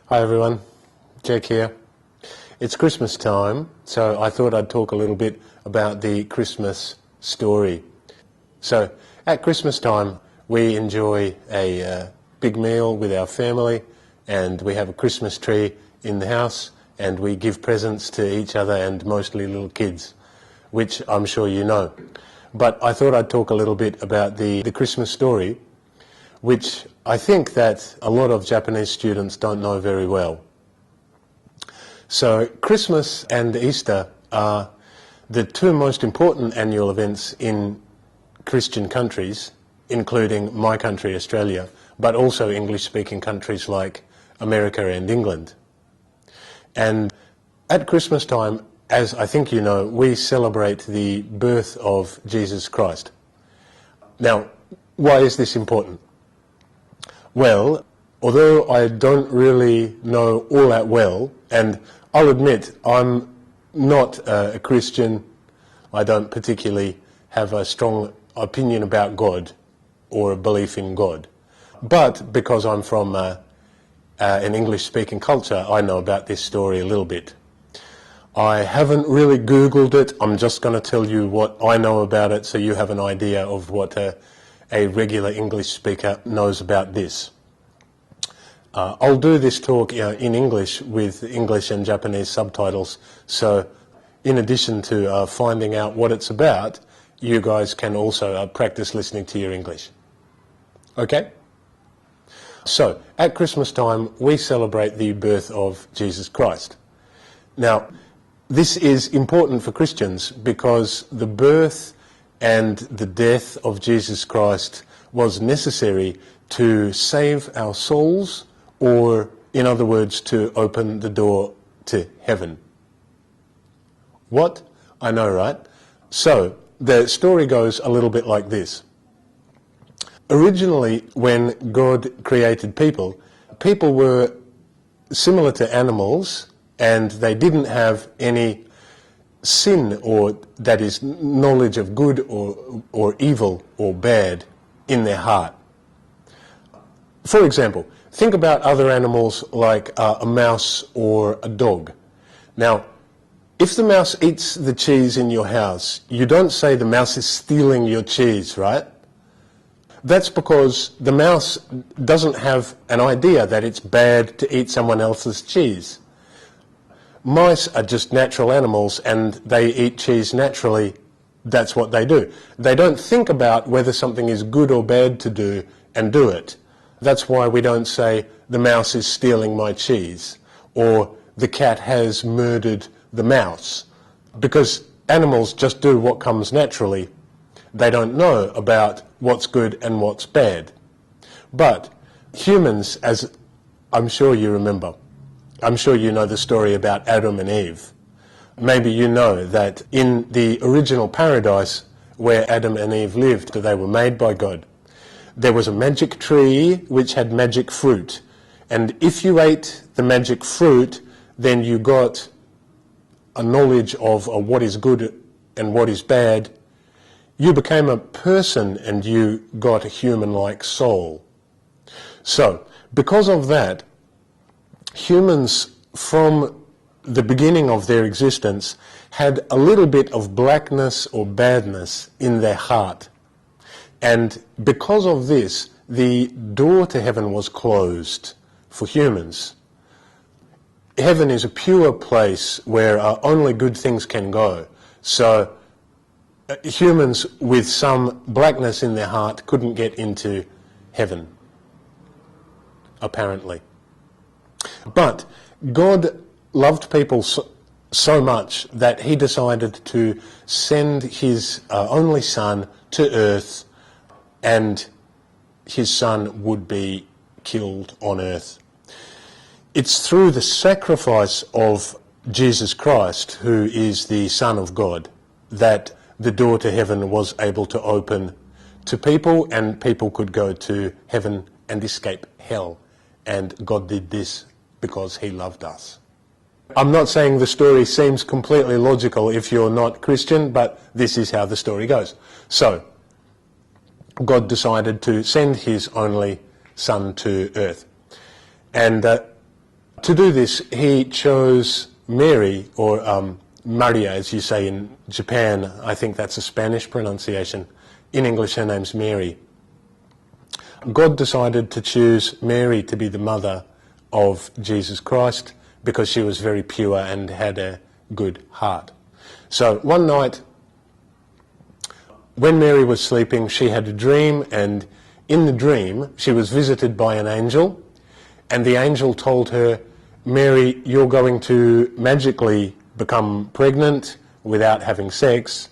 Hi everyone, Jake here. It's Christmas time, so I thought I'd talk a little bit about the Christmas story. So, at Christmas time, we enjoy a big meal with our family, and we have a Christmas tree in the house, and we give presents to each other and mostly little kids, which I'm sure you know. But I thought I'd talk a little bit about the Christmas story, which I think that a lot of Japanese students don't know very well. So Christmas and Easter are the two most important annual events in Christian countries, including my country, Australia, but also English-speaking countries like America and England. And at Christmas time, as I think you know, we celebrate the birth of Jesus Christ. Now, why is this important? Well, although I don't really know all that well, and I'll admit I'm not a Christian, I don't particularly have a strong opinion about God or a belief in God. But because I'm from an English-speaking culture, I know about this story a little bit. I haven't really Googled it. I'm just going to tell you what I know about it so you have an idea of what a regular English speaker knows about this. I'll do this talk in English with English and Japanese subtitles, so in addition to finding out what it's about, you guys can also practice listening to your English. Okay? So, at Christmas time, we celebrate the birth of Jesus Christ. Now, this is important for Christians because the birth and the death of Jesus Christ was necessary to save our souls, or in other words, to open the door to heaven. What? I know, right? So, the story goes a little bit like this. Originally, when God created people, people were similar to animals, and they didn't have any sin, or that is, knowledge of good or evil or bad in their heart. For example, think about other animals like a mouse or a dog. Now, if the mouse eats the cheese in your house, you don't say the mouse is stealing your cheese, right? That's because the mouse doesn't have an idea that it's bad to eat someone else's cheese. Mice are just natural animals and they eat cheese naturally. That's what they do. They don't think about whether something is good or bad to do and do it. That's why we don't say, the mouse is stealing my cheese, or the cat has murdered the mouse, because animals just do what comes naturally. They don't know about what's good and what's bad. But humans, as I'm sure you remember, I'm sure you know the story about Adam and Eve. Maybe you know that in the original paradise where Adam and Eve lived, they were made by God. There was a magic tree which had magic fruit. And if you ate the magic fruit, then you got a knowledge of what is good and what is bad. You became a person and you got a human-like soul. So, because of that, humans from the beginning of their existence had a little bit of blackness or badness in their heart. And because of this, the door to heaven was closed for humans. Heaven is a pure place where only good things can go. So humans with some blackness in their heart couldn't get into heaven, apparently. But God loved people so much that he decided to send his only son to earth, and his son would be killed on earth. It's through the sacrifice of Jesus Christ, who is the Son of God, that the door to heaven was able to open to people, and people could go to heaven and escape hell. And God did this because he loved us. I'm not saying the story seems completely logical if you're not Christian, but this is how the story goes. So, God decided to send his only son to earth. And To do this, he chose Mary, or Maria, as you say in Japan. I think that's a Spanish pronunciation. In English, her name's Mary. God decided to choose Mary to be the mother of Jesus Christ because she was very pure and had a good heart. So one night, when Mary was sleeping, she had a dream, and in the dream, she was visited by an angel, and the angel told her, Mary, you're going to magically become pregnant without having sex.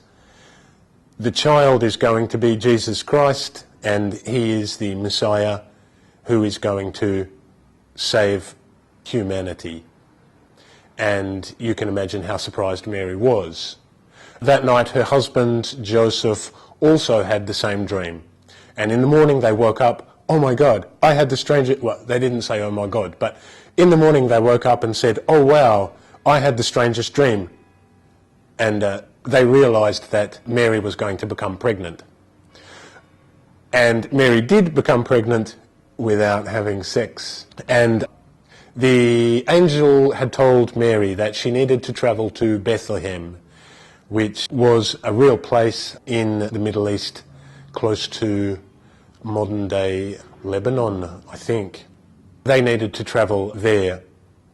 The child is going to be Jesus Christ, and he is the Messiah who is going to save humanity. And you can imagine how surprised Mary was. That night, her husband, Joseph, also had the same dream. And in the morning, they woke up, oh my God, I had the strangest... Well, they didn't say, oh my God, but in the morning, they woke up and said, oh wow, I had the strangest dream. And they realised that Mary was going to become pregnant. And Mary did become pregnant without having sex. And the angel had told Mary that she needed to travel to Bethlehem, which was a real place in the Middle East, close to modern-day Lebanon, I think. They needed to travel there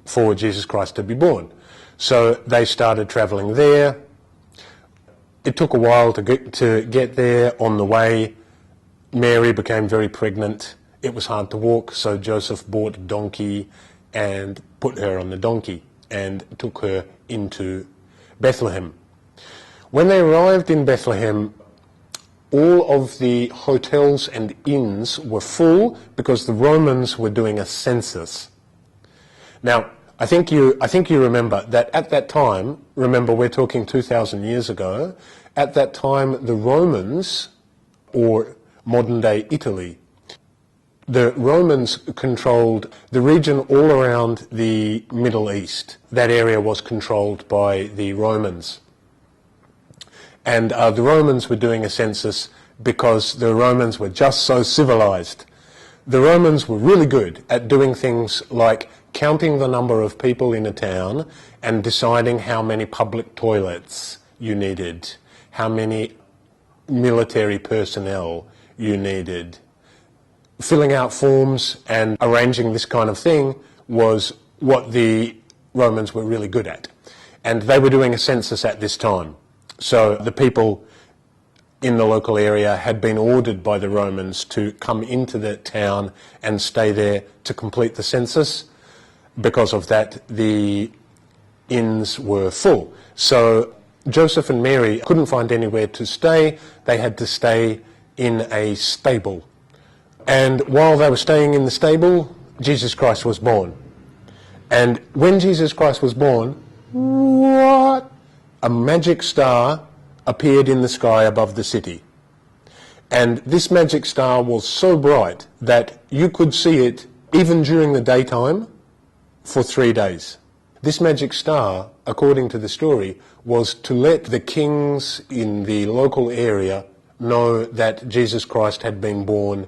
for Jesus Christ to be born. So they started travelling there. It took a while to get there. On the way, Mary became very pregnant. It was hard to walk, so Joseph bought a donkey and put her on the donkey and took her into Bethlehem. When they arrived in Bethlehem, all of the hotels and inns were full because the Romans were doing a census. Now, I think you remember that at that time, remember we're talking 2,000 years ago, at that time the Romans, or modern-day Italy, the Romans controlled the region all around the Middle East. That area was controlled by the Romans. And the Romans were doing a census because the Romans were just so civilized. The Romans were really good at doing things like counting the number of people in a town and deciding how many public toilets you needed, how many military personnel you needed. Filling out forms and arranging this kind of thing was what the Romans were really good at. And they were doing a census at this time. So the people in the local area had been ordered by the Romans to come into the town and stay there to complete the census. Because of that, the inns were full. So Joseph and Mary couldn't find anywhere to stay. They had to stay in a stable. And while they were staying in the stable, Jesus Christ was born. And when Jesus Christ was born, what? A magic star appeared in the sky above the city. And this magic star was so bright that you could see it even during the daytime for 3 days. This magic star, according to the story, was to let the kings in the local area know that Jesus Christ had been born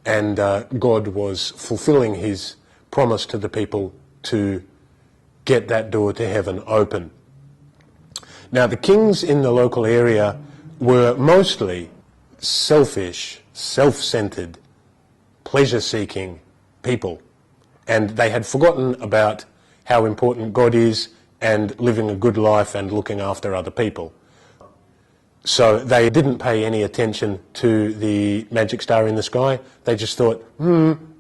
and God was fulfilling his promise to the people to get that door to heaven open. Now, the kings in the local area were mostly selfish, self-centered, pleasure-seeking people. And they had forgotten about how important God is and living a good life and looking after other people. So they didn't pay any attention to the magic star in the sky. They just thought,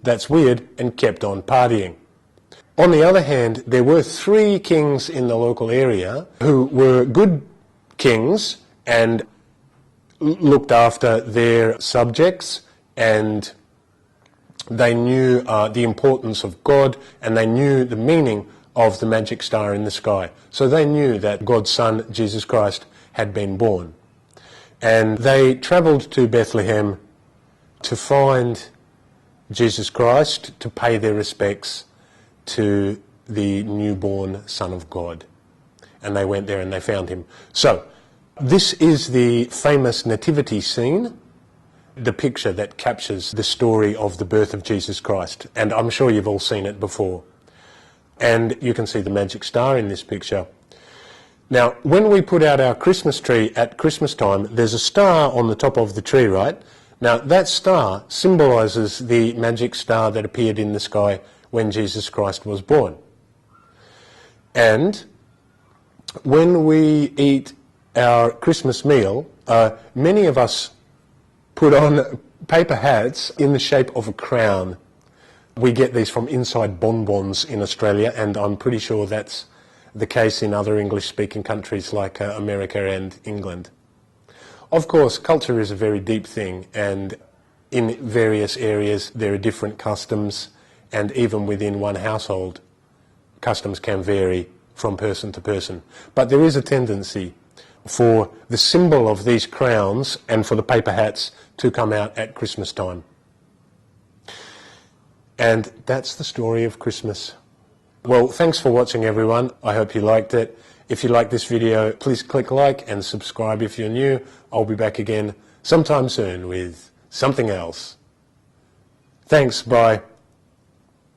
that's weird, and kept on partying. On the other hand, there were 3 kings in the local area who were good kings and looked after their subjects, and they knew the importance of God, and they knew the meaning of the magic star in the sky. So they knew that God's Son, Jesus Christ, had been born. And they travelled to Bethlehem to find Jesus Christ, to pay their respects to the newborn Son of God. And they went there and they found him. So, this is the famous Nativity Scene, the picture that captures the story of the birth of Jesus Christ. And I'm sure you've all seen it before. And you can see the magic star in this picture. Now, when we put out our Christmas tree at Christmas time, there's a star on the top of the tree, right? Now, that star symbolizes the magic star that appeared in the sky when Jesus Christ was born. And when we eat our Christmas meal, many of us put on paper hats in the shape of a crown. We get these from Inside Bonbons in Australia, and I'm pretty sure that's the case in other English-speaking countries like America and England. Of course, culture is a very deep thing, and in various areas there are different customs, and even within one household, customs can vary from person to person. But there is a tendency for the symbol of these crowns and for the paper hats to come out at Christmas time. And that's the story of Christmas. Well, thanks for watching, everyone. I hope you liked it. If you like this video, please click like and subscribe if you're new. I'll be back again sometime soon with something else. Thanks, bye.